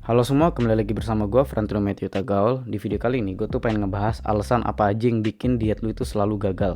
Halo semua, kembali lagi bersama gue, Frantino Matthew Tagaul. Di video kali ini, gue tuh pengen ngebahas alasan apa aja yang bikin diet lu itu selalu gagal.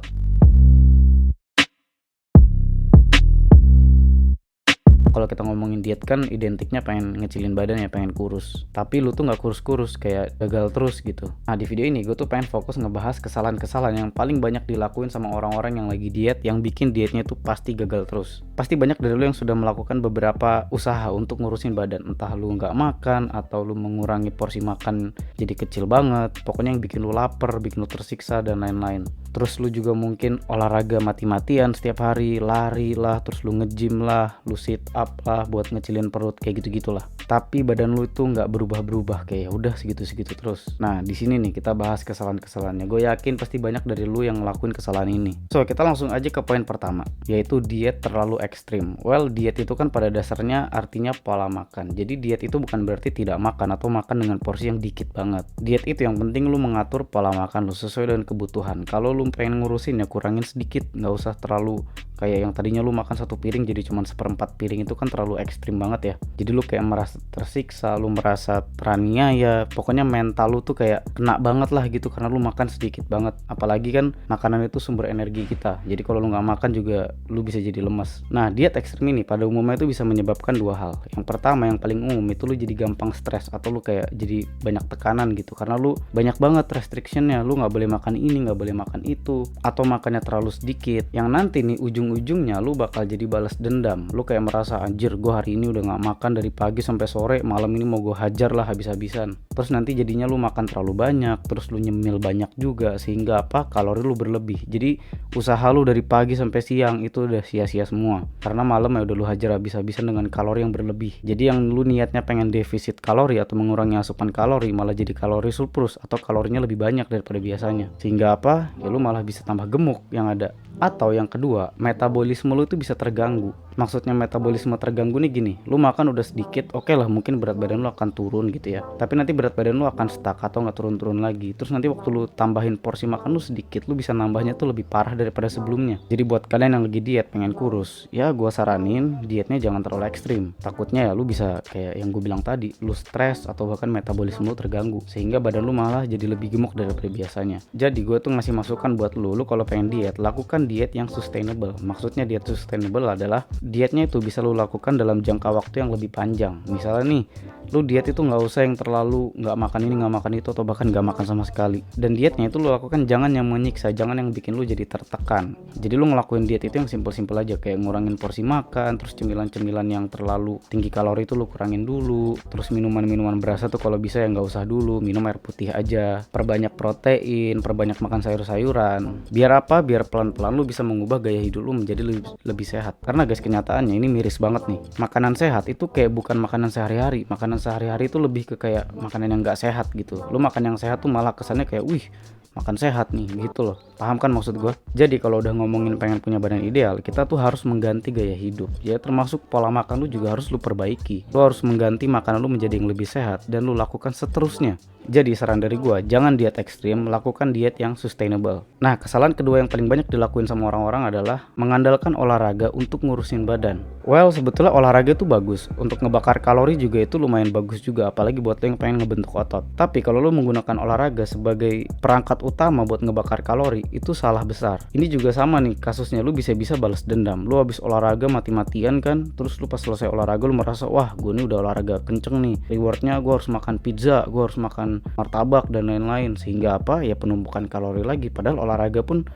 Kalau kita ngomongin diet kan identiknya pengen ngecilin badan ya, pengen kurus. Tapi lu tuh nggak kurus-kurus, kayak gagal terus gitu. Nah di video ini gue tuh pengen fokus ngebahas kesalahan-kesalahan yang paling banyak dilakuin sama orang-orang yang lagi diet, yang bikin dietnya tuh pasti gagal terus. Pasti banyak dari lu yang sudah melakukan beberapa usaha untuk ngurusin badan. Entah lu nggak makan, atau lu mengurangi porsi makan jadi kecil banget. Pokoknya yang bikin lu lapar, bikin lu tersiksa, dan lain-lain. Terus lu juga mungkin olahraga mati-matian setiap hari, lari lah, terus lu nge-gym lah, lu sit up lah buat ngecilin perut, kayak gitu-gitulah. Tapi badan lu itu nggak berubah-berubah, kayak udah segitu-segitu terus. Nah di sini nih kita bahas kesalahan-kesalahannya. Gue yakin pasti banyak dari lu yang ngelakuin kesalahan ini. So kita langsung aja ke poin pertama, yaitu diet terlalu ekstrim. Well, diet itu kan pada dasarnya artinya pola makan. Jadi diet itu bukan berarti tidak makan atau makan dengan porsi yang dikit banget. Diet itu yang penting lu mengatur pola makan lu sesuai dengan kebutuhan. Kalau lu pengen ngurusin ya kurangin sedikit, nggak usah terlalu kayak yang tadinya lu makan satu piring jadi cuma seperempat piring, itu kan terlalu ekstrim banget ya. Jadi lu kayak merasa tersiksa, lu merasa teraniaya, pokoknya mental lu tuh kayak kena banget lah gitu karena lu makan sedikit banget. Apalagi kan makanan itu sumber energi kita, jadi kalau lu nggak makan juga lu bisa jadi lemas. Nah diet ekstrim ini pada umumnya itu bisa menyebabkan dua hal. Yang pertama, yang paling umum itu lu jadi gampang stres atau lu kayak jadi banyak tekanan gitu karena lu banyak banget restrictionnya. Lu nggak boleh makan ini, nggak boleh makan itu, atau makannya terlalu sedikit, yang nanti nih ujung-ujungnya lu bakal jadi balas dendam. Lu kayak merasa anjir, gue hari ini udah nggak makan dari pagi sampai sore, malam ini mau gue hajar lah habis-habisan. Terus nanti jadinya lu makan terlalu banyak, terus lu nyemil banyak juga, sehingga apa, kalori lu berlebih. Jadi usaha lu dari pagi sampai siang itu udah sia-sia semua karena malam ya udah lu hajar habis-habisan dengan kalori yang berlebih. Jadi yang lu niatnya pengen defisit kalori atau mengurangi asupan kalori malah jadi kalori surplus atau kalorinya lebih banyak daripada biasanya, sehingga apa ya, lu malah bisa tambah gemuk yang ada. Atau yang kedua, metabolisme lu itu bisa terganggu. Maksudnya metabolisme terganggu nih gini, lu makan udah sedikit, oke lah mungkin berat badan lu akan turun gitu ya, tapi nanti berat badan lu akan stuck atau nggak turun-turun lagi. Terus nanti waktu lu tambahin porsi makan lu sedikit, lu bisa nambahnya tuh lebih parah daripada sebelumnya. Jadi buat kalian yang lagi diet pengen kurus, ya gua saranin dietnya jangan terlalu ekstrim. Takutnya ya lu bisa kayak yang gue bilang tadi, lu stres atau bahkan metabolisme lu terganggu, sehingga badan lu malah jadi lebih gemuk daripada biasanya. Jadi gue tuh ngasih masukan buat lu kalau pengen diet, lakukan diet yang sustainable. Maksudnya diet sustainable adalah dietnya itu bisa lu lakukan dalam jangka waktu yang lebih panjang. Misalnya nih, lu diet itu nggak usah yang terlalu nggak makan ini nggak makan itu, atau bahkan nggak makan sama sekali. Dan dietnya itu lu lakukan jangan yang menyiksa, jangan yang bikin lu jadi tertekan. Jadi lu ngelakuin diet itu yang simpel-simpel aja, kayak ngurangin porsi makan, terus cemilan-cemilan yang terlalu tinggi kalori itu lu kurangin dulu. Terus minuman-minuman berasa tuh kalau bisa ya nggak usah dulu, minum air putih aja. Perbanyak protein, perbanyak makan sayur-sayuran. Biar apa? Biar pelan-pelan lu bisa mengubah gaya hidup lu menjadi lebih sehat. Karena guys, kenyataannya ini miris banget nih. Makanan sehat itu kayak bukan makanan sehari-hari. Makanan sehari-hari itu lebih ke kayak makanan yang gak sehat gitu. Lu makan yang sehat tuh malah kesannya kayak wih, makan sehat nih gitu loh. Paham kan maksud gue? Jadi kalau udah ngomongin pengen punya badan ideal, kita tuh harus mengganti gaya hidup. Ya termasuk pola makan lu juga harus lu perbaiki. Lu harus mengganti makanan lu menjadi yang lebih sehat dan lu lakukan seterusnya. Jadi saran dari gue, jangan diet ekstrim, lakukan diet yang sustainable. Nah kesalahan kedua yang paling banyak dilakuin sama orang-orang adalah mengandalkan olahraga untuk ngurusin badan. Well, sebetulnya olahraga itu bagus. Untuk ngebakar kalori juga itu lumayan bagus juga, apalagi buat lo yang pengen ngebentuk otot. Tapi kalau lo menggunakan olahraga sebagai perangkat utama buat ngebakar kalori, itu salah besar. Ini juga sama nih kasusnya, lo bisa-bisa balas dendam. Lo habis olahraga mati-matian kan, terus lo pas selesai olahraga lo merasa, wah gue nih udah olahraga kenceng nih, rewardnya gue harus makan pizza, gue harus makan martabak dan lain-lain, sehingga apa ya, penumpukan kalori lagi. Padahal olahraga pun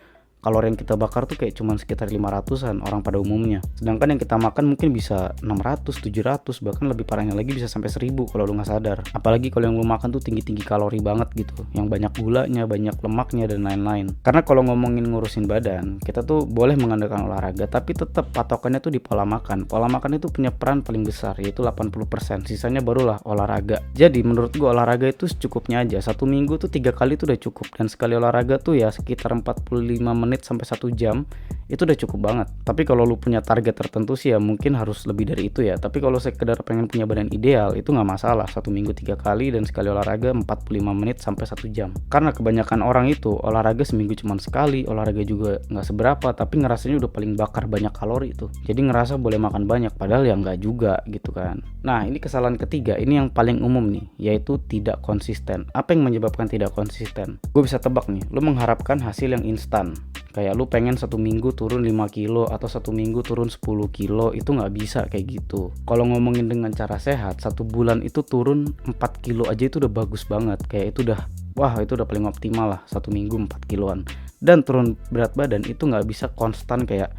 kalori yang kita bakar tuh kayak cuman sekitar 500-an orang pada umumnya. Sedangkan yang kita makan mungkin bisa 600, 700, bahkan lebih parahnya lagi bisa sampai 1000 kalau lu gak sadar. Apalagi kalau yang lu makan tuh tinggi-tinggi kalori banget gitu, yang banyak gulanya, banyak lemaknya dan lain-lain. Karena kalau ngomongin ngurusin badan, kita tuh boleh mengandalkan olahraga, tapi tetap patokannya tuh di pola makan. Pola makan itu punya peran paling besar, yaitu 80%, sisanya barulah olahraga. Jadi menurut gua olahraga itu secukupnya aja. Satu minggu tuh 3 kali tuh udah cukup, dan sekali olahraga tuh ya sekitar 45 menit menit sampai 1 jam itu udah cukup banget. Tapi kalau lu punya target tertentu sih ya mungkin harus lebih dari itu ya. Tapi kalau sekedar pengen punya badan ideal itu nggak masalah, 1 minggu 3 kali dan sekali olahraga 45 menit sampai 1 jam. Karena kebanyakan orang itu olahraga seminggu cuma sekali, olahraga juga nggak seberapa, tapi ngerasanya udah paling bakar banyak kalori itu. Jadi ngerasa boleh makan banyak, padahal ya nggak juga gitu kan. Nah ini kesalahan ketiga, ini yang paling umum nih, yaitu tidak konsisten. Apa yang menyebabkan tidak konsisten? Gue bisa tebak nih, lu mengharapkan hasil yang instan. Kayak lu pengen 1 minggu turun 5 kilo atau 1 minggu turun 10 kilo, itu nggak bisa kayak gitu. Kalau ngomongin dengan cara sehat, 1 bulan itu turun 4 kilo aja itu udah bagus banget. Kayak itu udah, wah itu udah paling optimal lah, 1 minggu 4 kiloan. Dan turun berat badan itu nggak bisa konstan kayak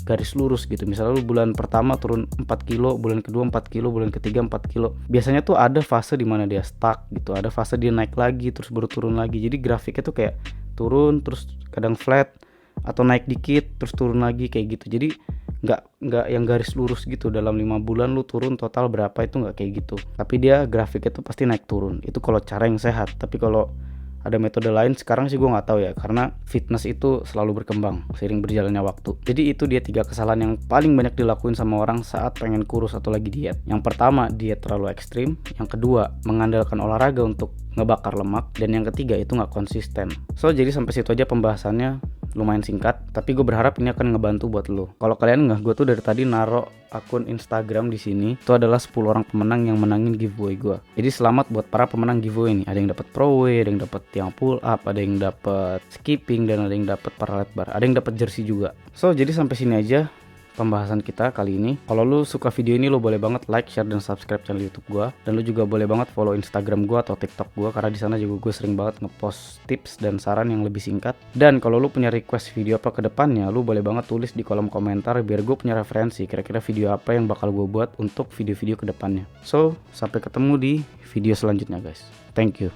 garis lurus gitu. Misalnya lu bulan pertama turun 4 kilo, bulan kedua 4 kilo, bulan ketiga 4 kilo. Biasanya tuh ada fase dimana dia stuck gitu, ada fase dia naik lagi terus baru turun lagi. Jadi grafiknya tuh kayak turun terus kadang flat atau naik dikit terus turun lagi kayak gitu. Jadi nggak yang garis lurus gitu, dalam 5 bulan lu turun total berapa, itu nggak kayak gitu. Tapi dia grafiknya tuh pasti naik turun. Itu kalau cara yang sehat. Tapi kalau ada metode lain sekarang sih gue nggak tahu ya, karena fitness itu selalu berkembang seiring berjalannya waktu. Jadi itu dia 3 kesalahan yang paling banyak dilakuin sama orang saat pengen kurus atau lagi diet. Yang pertama, diet terlalu ekstrim. Yang kedua, mengandalkan olahraga untuk ngebakar lemak. Dan yang ketiga itu nggak konsisten. So jadi sampai situ aja pembahasannya, lumayan singkat, tapi gue berharap ini akan ngebantu buat lo. Kalau kalian nggak, gue tuh dari tadi naro akun Instagram di sini. Itu adalah 10 orang pemenang yang menangin giveaway gue. Jadi selamat buat para pemenang giveaway ini. Ada yang dapat pro weight, ada yang dapat tiang pull up, ada yang dapat skipping, dan ada yang dapat parallel bar. Ada yang dapat jersey juga. So jadi sampai sini aja pembahasan kita kali ini. Kalau lu suka video ini, lu boleh banget like, share, dan subscribe channel YouTube gua. Dan lu juga boleh banget follow Instagram gua atau TikTok gua, karena di sana juga gue sering banget ngepost tips dan saran yang lebih singkat. Dan kalau lu punya request video apa ke depannya, lu boleh banget tulis di kolom komentar biar gue punya referensi kira-kira video apa yang bakal gue buat untuk video-video ke depannya. So, sampai ketemu di video selanjutnya guys. Thank you.